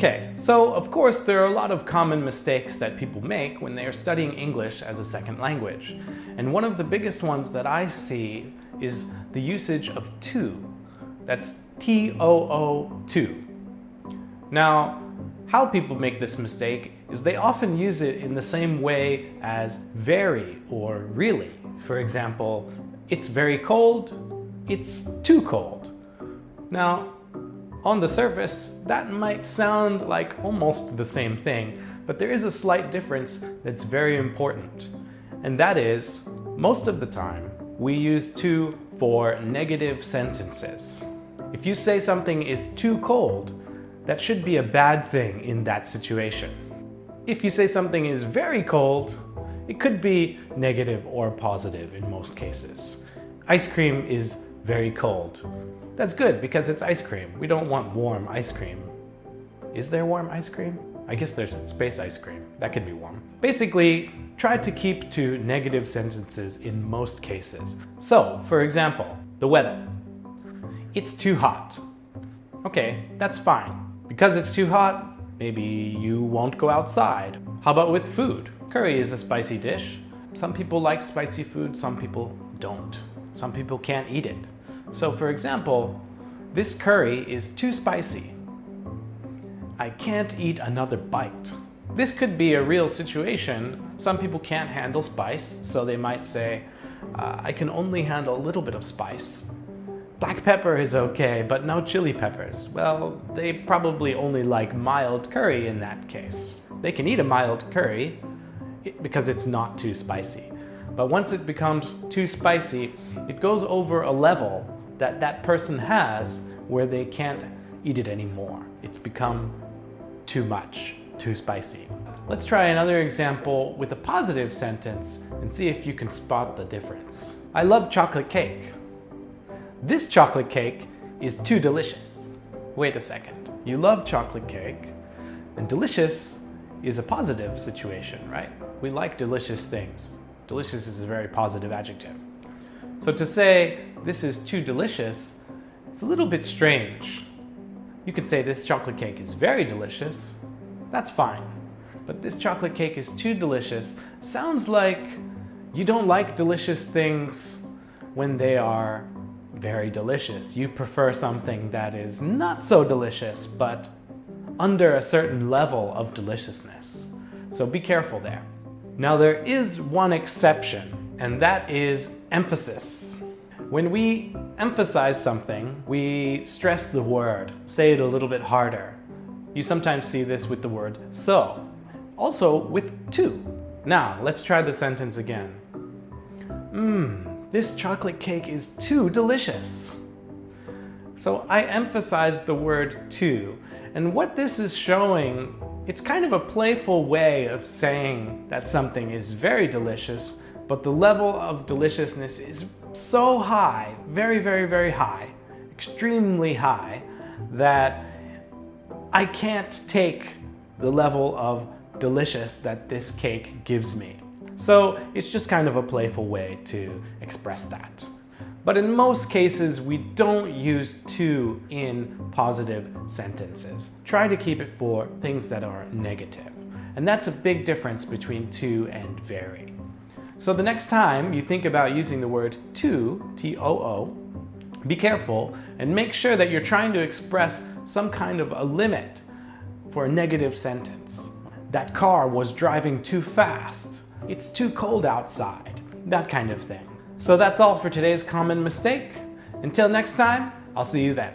Okay, so of course there are a lot of common mistakes that people make when they are studying English as a second language. And one of the biggest ones that I see is the usage of to. That's T-O-O-to. Now, how people make this mistake is they often use it in the same way as very or really. For example, it's very cold, it's too cold. Now, on the surface, that might sound like almost the same thing, but there is a slight difference that's very important. And that is, most of the time, we use to for negative sentences. If you say something is too cold, that should be a bad thing in that situation. If you say something is very cold, it could be negative or positive in most cases. Ice cream is very cold. That's good because it's ice cream. We don't want warm ice cream. Is there warm ice cream? I guess there's space ice cream. That could be warm. Basically, try to keep to negative sentences in most cases. So, for example, the weather. It's too hot. Okay, that's fine. Because it's too hot, maybe you won't go outside. How about with food? Curry is a spicy dish. Some people like spicy food, some people don't. Some people can't eat it. So for example, this curry is too spicy. I can't eat another bite. This could be a real situation. Some people can't handle spice, so they might say, I can only handle a little bit of spice. Black pepper is okay, but no chili peppers. Well, they probably only like mild curry in that case. They can eat a mild curry because it's not too spicy. But once it becomes too spicy, it goes over a level that that person has where they can't eat it anymore. It's become too much, too spicy. Let's try another example with a positive sentence and see if you can spot the difference. I love chocolate cake. This chocolate cake is too delicious. Wait a second. You love chocolate cake, and delicious is a positive situation, right? We like delicious things. Delicious is a very positive adjective. So to say this is too delicious, it's a little bit strange. You could say this chocolate cake is very delicious. That's fine. But this chocolate cake is too delicious sounds like you don't like delicious things when they are very delicious. You prefer something that is not so delicious, but under a certain level of deliciousness. So be careful there. Now there is one exception, and that is emphasis. When we emphasize something, we stress the word, say it a little bit harder. You sometimes see this with the word so. Also with to. Now, let's try the sentence again. This chocolate cake is too delicious. So I emphasized the word to, and what this is showing, it's kind of a playful way of saying that something is very delicious, but the level of deliciousness is so high, very, very, very high, extremely high, that I can't take the level of delicious that this cake gives me. So it's just kind of a playful way to express that. But in most cases, we don't use to in positive sentences. Try to keep it for things that are negative. And that's a big difference between to and very. So the next time you think about using the word to, T-O-O, be careful and make sure that you're trying to express some kind of a limit for a negative sentence. That car was driving too fast. It's too cold outside. That kind of thing. So that's all for today's common mistake. Until next time, I'll see you then.